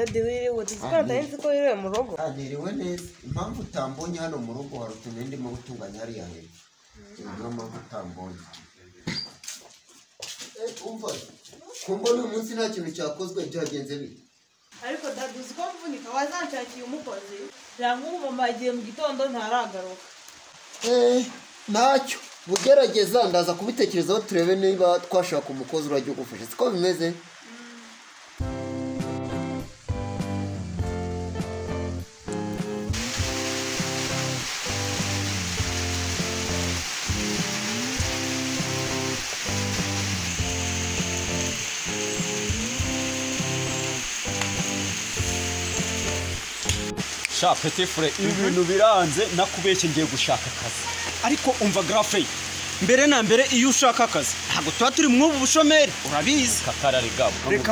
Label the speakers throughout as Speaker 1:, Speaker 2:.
Speaker 1: Dadi wiriwe tuzikanda nzi ko wiriwe mu rugo.
Speaker 2: Niriwe neza. Impamvu utambonye hano mu rugo hari utuntu ndimo gutunganya hariya hejuru. Niyo mpamvu utambonye. Umva. Kumbo uyu munsi nta kintu cyakozwe byagenze bite?
Speaker 1: Ariko Dadi uziko mvunika wazancakiye umukozi. Rangu mama agiye mu gitondo ntaragaruka.
Speaker 2: Ntacyo. Bugerageza ndaza kubitekerezaho turebe niba twashaka umukozi urajya ugufasha. Siko bimeze?
Speaker 3: Sha petit frère ibintu biranze nakubeshye ngiye gushaka akazi ariko umva grafe mbere na mbere iyo ushaka akazi ntago tuba turi mu bushomeri urabizi kakarare gabo reka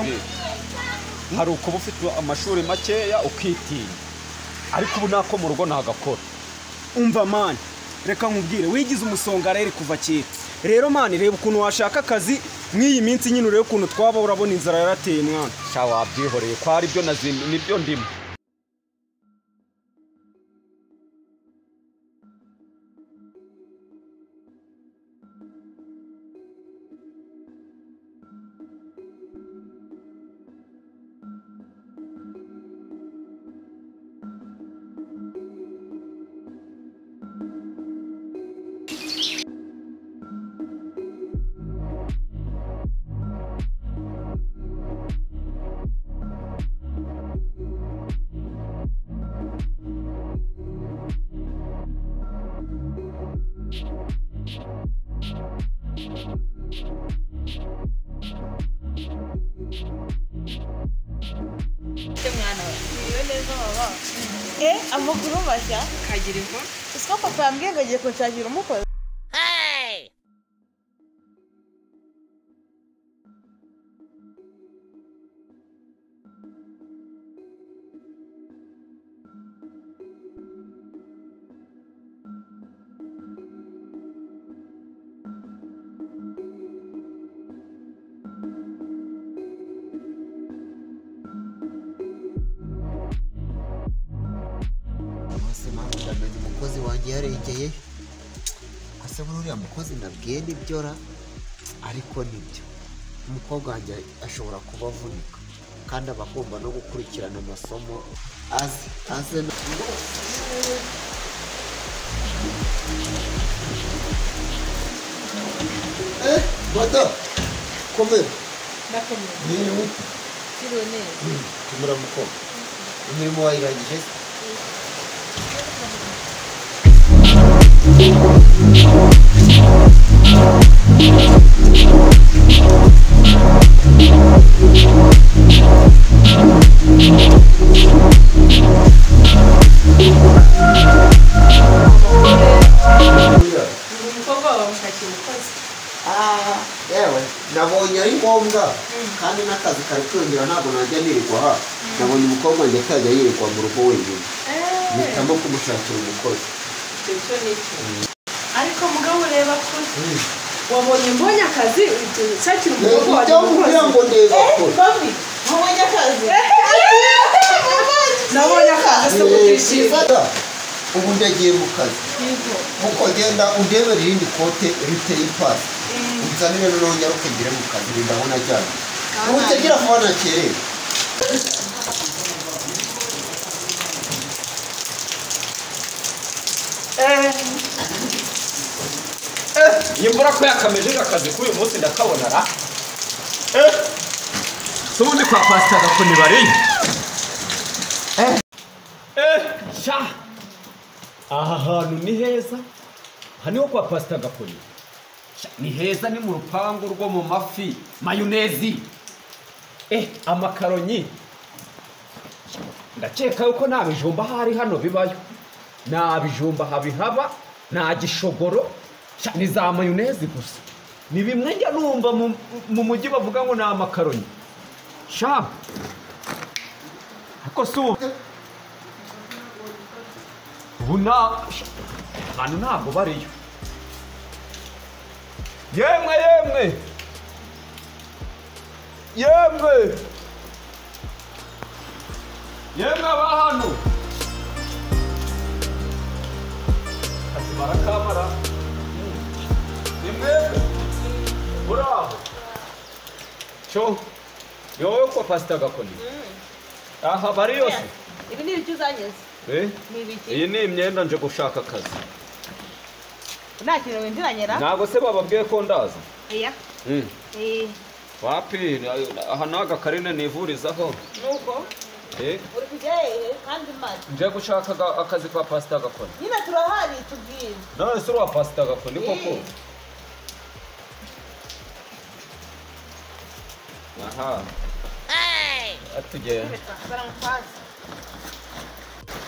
Speaker 3: hari uko bufite amashuri makeya ukitinya ariko ubu nako mu rugo nagakora umva man reka nkubwire wigize umusonga rero kuva kera rero man reba ukuntu washaka akazi mwiyi minsi nyine urebe ukuntu twaba urabona inzara yarateye mwana sha wabyihoreye ko ari byo nazimye nibyo ndimo
Speaker 1: Amakuru mashya kagira inko usiko papa yambwiye ngo agiye kunshakira umukozi.
Speaker 2: umukozi wanjye yaregeye ase buriya mukozi nabwiye nibyora ariko nibyo umukobwa wanjye ashobora kuba avunika kandi abagomba no gukurikirana amasomo aze bata komera
Speaker 1: Ndakomeye.
Speaker 2: niwe
Speaker 1: Kirone.
Speaker 2: kumura mukobwa imirimo wayirangije yewe nabonye ari ngombwa kandi n'akazi kari kwiyongera ntabwo najya nirirwa aha nabonye umukobwa wanjye atajya yirirwa mu rugo wenyine mpitamo kumushakira umukozi
Speaker 1: ariko mugabo ureba ko wabonye mbonye akazi ushakira umukobwa wawe
Speaker 2: kugira ngo ndeba ko
Speaker 1: wabonye akazi nabonye akazi so kutishima
Speaker 2: ubu ndagiye mu kazi nkuko genda undebera irindi kote riteye ipasi uzanire nongera ukagire mu kazi ndabona cyane utagira vuba nakerera
Speaker 3: Yimbura ko yakameje akazi kuri uyu munsi ndakabona ra Subundi kwa Pasteur gakoni bari sha aha hantu ni heza haniho kwa Pasteur gakoni ni heza ni mu rupangu rwo mu mafi mayonezi amakaronyi ndakeka yuko nta bijumba hari hano bibayo nta bijumba habihaba nta gishogoro ni za mayonezi gusa ni bimwe njya numva mu mujyi bavuga ngo ni amakaronyi sha ako subu buna abantu ntabwo bariyo yemwe yemwe aba hano ati barakamara ni mwebwe muraho cyo ni wowe ko Pasteur Gakoni aha bari yose
Speaker 1: ibi ni ibiki uzanyeze ni ibiki
Speaker 3: iyi ni imyenda nje gushaka akazi
Speaker 1: nta kintu winjiranyera
Speaker 3: ntabwo se bababwiye ko ndaza
Speaker 1: iya
Speaker 3: wapi aha naga karine nivurizaho
Speaker 1: nuko uri kujya hehe kandi maze
Speaker 3: nje gushaka akazi kwa Pasteur Gakoni
Speaker 1: nyine turahari tubwire
Speaker 3: none se wa Pasteur Gakoni koko aha atugenda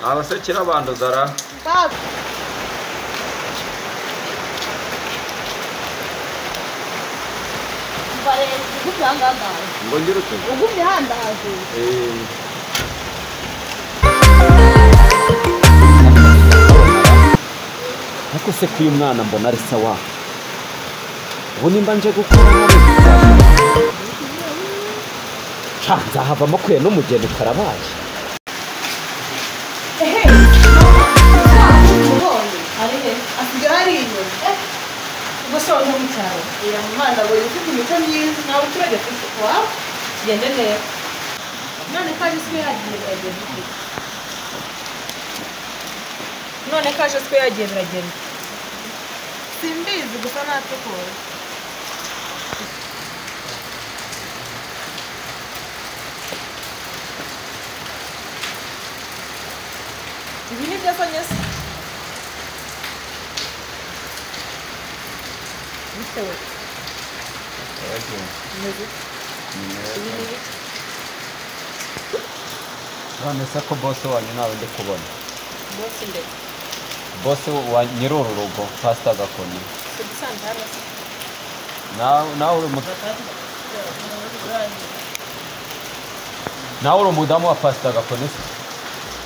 Speaker 3: abasekera banduzara ngo ngira ute
Speaker 1: ugumye handahaje
Speaker 3: ariko se kuyu mwana mbona ari sawa ubu nimba nje gukora nzahavamo kwe n'umugeni karabaye
Speaker 1: asigaye ari inyuma ugusoza mu cyaro ira mu muhanda ngo ufite imico myiza nawe uturage ku isuku wawe kigende neza none kaje swe yagiye biragenda none kaje swe yagiye biragenda simbizi gusa natukura ibi ni byo sonyese bitewe
Speaker 3: none se ko bose wanyu nawe ndi kubona
Speaker 1: bose ndetse
Speaker 3: bose wa nyir'uru rugo Pasteur Gakoni nawe uri umudamu wa Pasteur Gakoni se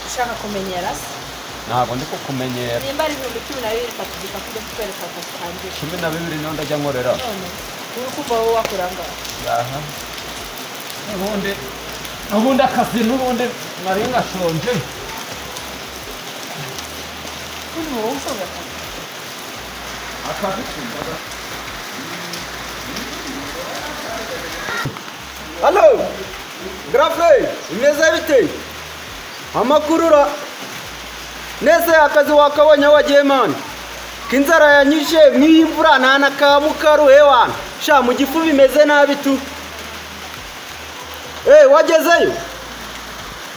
Speaker 1: ushaka kumenyera se
Speaker 3: ntabwo ndi kukumenyera
Speaker 1: nimba ari 12 patugika kujya kwereka akazi
Speaker 3: 12 niho ndajya nkorera
Speaker 1: none uri kuva wowe wakuranga
Speaker 3: aha ubundi akazi n'ubundi nari ngashonje
Speaker 1: ubu wowe usonga
Speaker 3: akazi kumbaga Halo Grafe imeze bite amakurura nese akazi wakabonye wagiye mani kinzara yanyishe mw'imvura nana ka mukaru hewana sha mu gifu bimeze nabi tu wagezeyo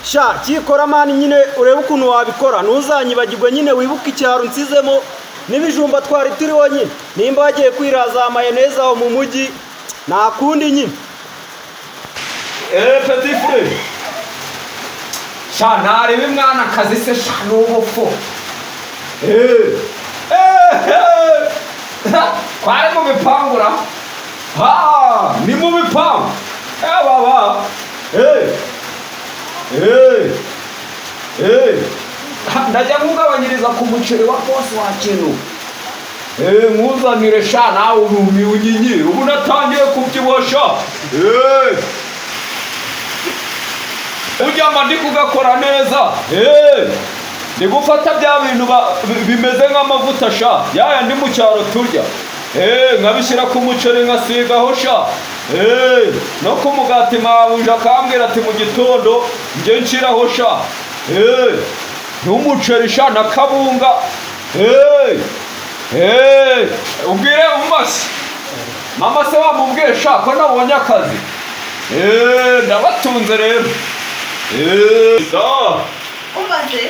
Speaker 3: sha kikora mani nyine urebe ukuntu wabikora ntuzanyibagirwe nyine wibuka icyaro nsizemo n'ibijumba twari turiho nyine nimba wagiye kwiraza mayoneze aho mu mujyi nta kundi nyine petit frère sha ntarebe mwana akazi se sha n'ubupfu kwari mu bipangura ni mu bipangu baba ndajya nkugabanyiriza ku muceri wa bose wa kintu nkuzanire sha nawe urumiwe unyinyire ubu natangiye kubyibosha ujyama ndi kugakora neza ndi gufata bya bintu bimeze nk'amavuta sha yaya ndi mu cyaro turya nkabishyira ku muceri nkasigaho sha no ku mugati mabuja akambwira ati mu gitondo njye nshiraho sha n'umuceri sha na kabunga ubwire umase mama se wamubwiye sha ko nabonye akazi ndabatunze rero
Speaker 1: umaze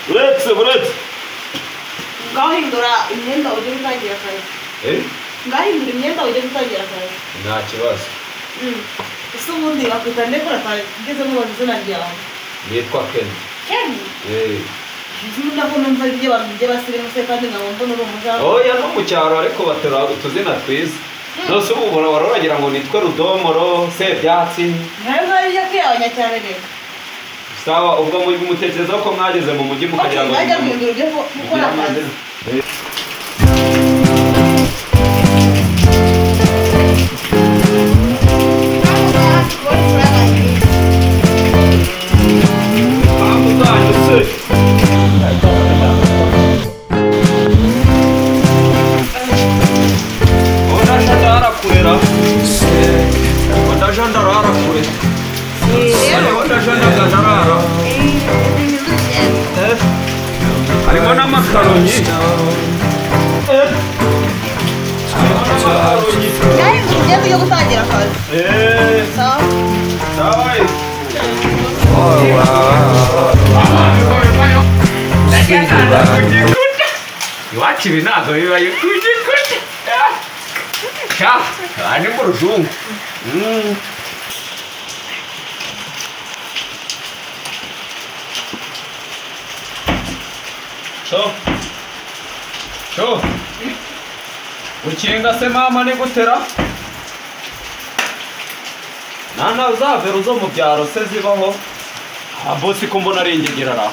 Speaker 3: uretse
Speaker 1: ngahindura imyenda ujye gutangira akazi ngahindura imyenda ujye gutangira akazi
Speaker 3: nta kibazo
Speaker 1: ese ubundi bakwita nde kora akazi ugeze mubaza izina ryawe
Speaker 3: yitwa Ken
Speaker 1: Zunda ko numva ibyo abantu bye basire mu kandi ngabo mbona uri umujana
Speaker 3: oya no mu cyaro ariko batera utuzina twiza nose ubu baragira ngo nitwe Rudomoro se byatsi
Speaker 1: nayo nkari yake abanyacyane rero
Speaker 3: sawa ubwo muri mutekereza ko mwageze mu mujyi mukagira ngo
Speaker 1: najya guhindura ibyo gukora akazi Yaani ugiye kujya gutangira akazi. Sawa.
Speaker 3: Sawa. Iwacu ibi ntabwo bibaye kujikuti. Sha, aha ni mu ruzungu. Sho. Ukinga se mama ni gutera? Nana uzavera uzo mu byaro se zibaho. Bosi ko mbona arengegera ra.